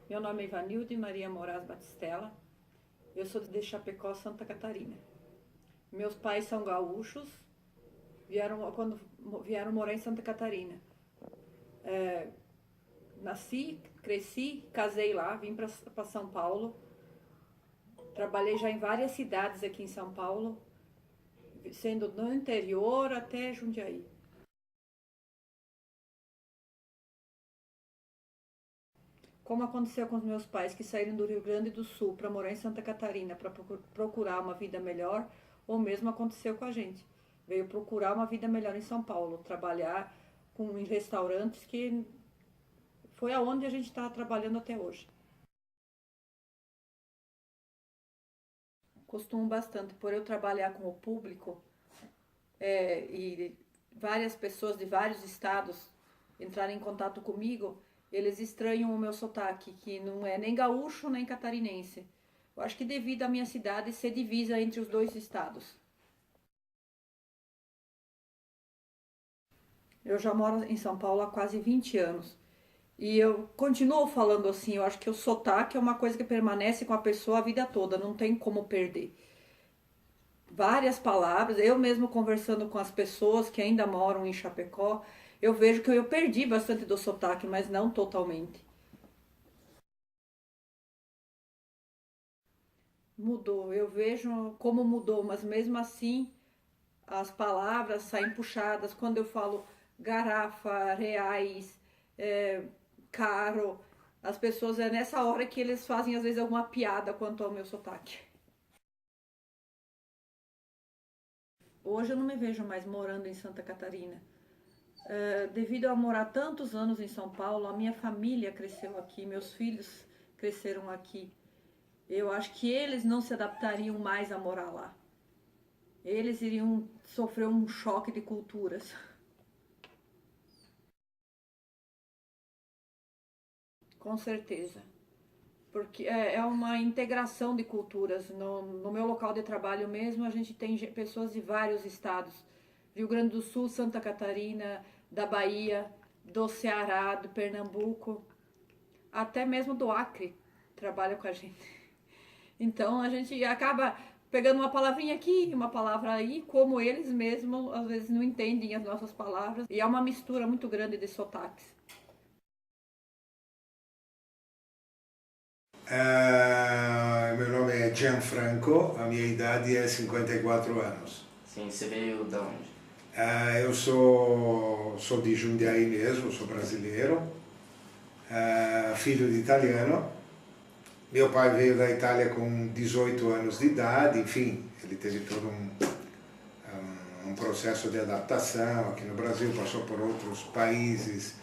Meu nome é Ivanilde Maria Moraes Batistella, eu sou de Chapecó, Santa Catarina. Meus pais são gaúchos, quando vieram morar em Santa Catarina. Nasci, cresci, casei lá, vim para São Paulo. Trabalhei já em várias cidades aqui em São Paulo, sendo do interior até Jundiaí. Como aconteceu com os meus pais que saíram do Rio Grande do Sul para morar em Santa Catarina para procurar uma vida melhor, ou mesmo aconteceu com a gente. Veio procurar uma vida melhor em São Paulo, trabalhar em restaurantes, que foi aonde a gente está trabalhando até hoje. Costumo bastante, por eu trabalhar com o público e várias pessoas de vários estados entrarem em contato comigo, eles estranham o meu sotaque, que não é nem gaúcho nem catarinense. Eu acho que devido à minha cidade ser divisa entre os dois estados. Eu já moro em São Paulo há quase 20 anos. E eu continuo falando assim, eu acho que o sotaque é uma coisa que permanece com a pessoa a vida toda, não tem como perder. Várias palavras, eu mesmo conversando com as pessoas que ainda moram em Chapecó, eu vejo que eu perdi bastante do sotaque, mas não totalmente. Mudou, eu vejo como mudou, mas mesmo assim as palavras saem puxadas. Quando eu falo garrafa, reais, caro, as pessoas é nessa hora que eles fazem às vezes alguma piada quanto ao meu sotaque. Hoje eu não me vejo mais morando em Santa Catarina. Devido a morar tantos anos em São Paulo, a minha família cresceu aqui, meus filhos cresceram aqui. Eu acho que eles não se adaptariam mais a morar lá. Eles iriam sofrer um choque de culturas. Com certeza. Porque é uma integração de culturas. No meu local de trabalho mesmo, a gente tem pessoas de vários estados. Rio Grande do Sul, Santa Catarina, da Bahia, do Ceará, do Pernambuco, até mesmo do Acre trabalha com a gente. Então a gente acaba pegando uma palavrinha aqui, uma palavra aí, como eles mesmos às vezes não entendem as nossas palavras. E é uma mistura muito grande de sotaques. Meu nome é Gianfranco, a minha idade é 54 anos. Sim, você veio de onde? Eu sou de Jundiaí mesmo, sou brasileiro, filho de italiano. Meu pai veio da Itália com 18 anos de idade, enfim, ele teve todo um processo de adaptação aqui no Brasil, passou por outros países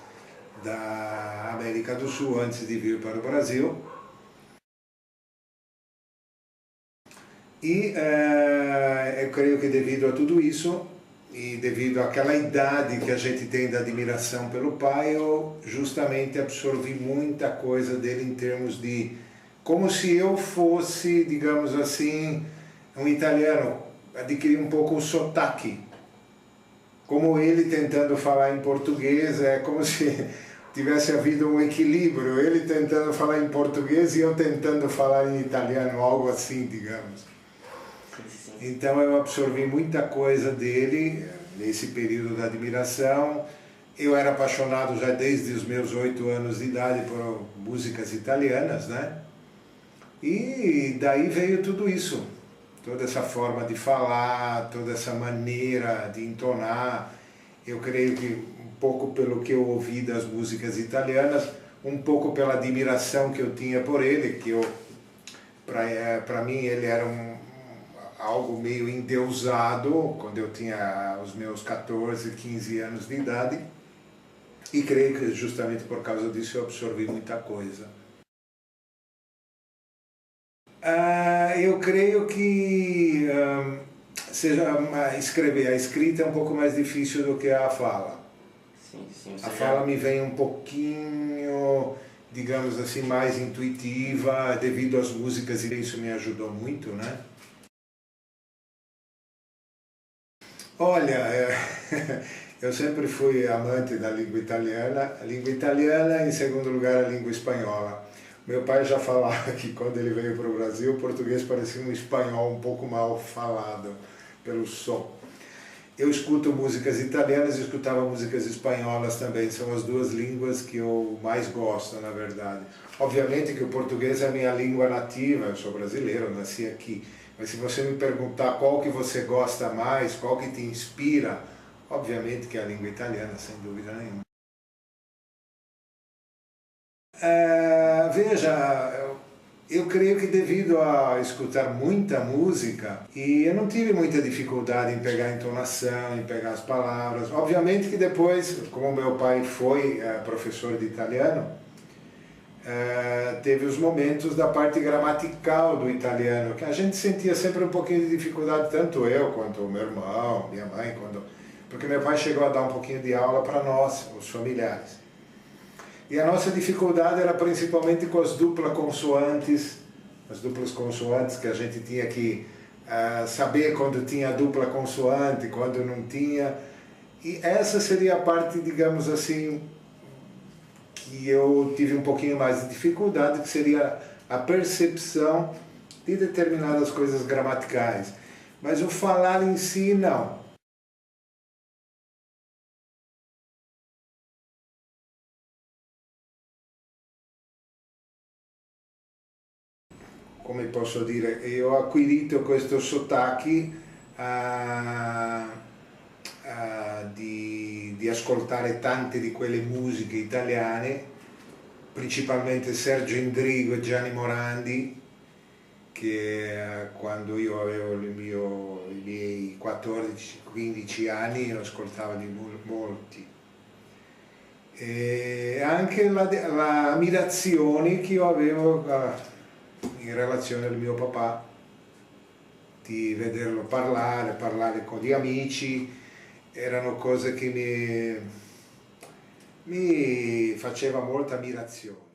da América do Sul antes de vir para o Brasil. E eu creio que devido a tudo isso, e devido àquela idade que a gente tem da admiração pelo pai, eu justamente absorvi muita coisa dele em termos de como se eu fosse, digamos assim, um italiano, adquirir um pouco o sotaque. Como ele tentando falar em português, é como se tivesse havido um equilíbrio, ele tentando falar em português e eu tentando falar em italiano, algo assim, digamos. Então eu absorvi muita coisa dele nesse período da admiração. Eu era apaixonado já desde os meus 8 anos de idade por músicas italianas, né? E daí veio tudo isso, toda essa forma de falar, toda essa maneira de entonar. Eu creio que um pouco pelo que eu ouvi das músicas italianas, um pouco pela admiração que eu tinha por ele, que para mim ele era algo meio endeusado quando eu tinha os meus 14, 15 anos de idade, e creio que justamente por causa disso eu absorvi muita coisa. Eu creio que escrever, a escrita é um pouco mais difícil do que a fala. Sim, a fala me vem um pouquinho, digamos assim, mais intuitiva devido às músicas, e isso me ajudou muito, né? Olha, eu sempre fui amante da língua italiana, em segundo lugar a língua espanhola. Meu pai já falava que quando ele veio para o Brasil, o português parecia um espanhol um pouco mal falado pelo som. Eu escuto músicas italianas e escutava músicas espanholas também, são as duas línguas que eu mais gosto, na verdade. Obviamente que o português é a minha língua nativa, eu sou brasileiro, eu nasci aqui. Mas se você me perguntar qual que você gosta mais, qual que te inspira, obviamente que é a língua italiana, sem dúvida nenhuma. Veja, eu creio que devido a escutar muita música, e eu não tive muita dificuldade em pegar a entonação, em pegar as palavras. Obviamente que depois, como meu pai foi professor de italiano, teve os momentos da parte gramatical do italiano, que a gente sentia sempre um pouquinho de dificuldade, tanto eu quanto o meu irmão, minha mãe, porque meu pai chegou a dar um pouquinho de aula para nós, os familiares. E a nossa dificuldade era principalmente com as duplas consoantes que a gente tinha que saber quando tinha dupla consoante, quando não tinha. E essa seria a parte, digamos assim, que eu tive um pouquinho mais de dificuldade, que seria a percepção de determinadas coisas gramaticais. Mas o falar em si, não. Come posso dire, io ho acquisito questo sottacchi di ascoltare tante di quelle musiche italiane, principalmente Sergio Endrigo e Gianni Morandi, che quando io avevo i miei 14-15 anni io ascoltavo di molti. E anche l'ammirazione che io avevo in relazione al mio papà, di vederlo parlare con gli amici, erano cose che mi faceva molta ammirazione.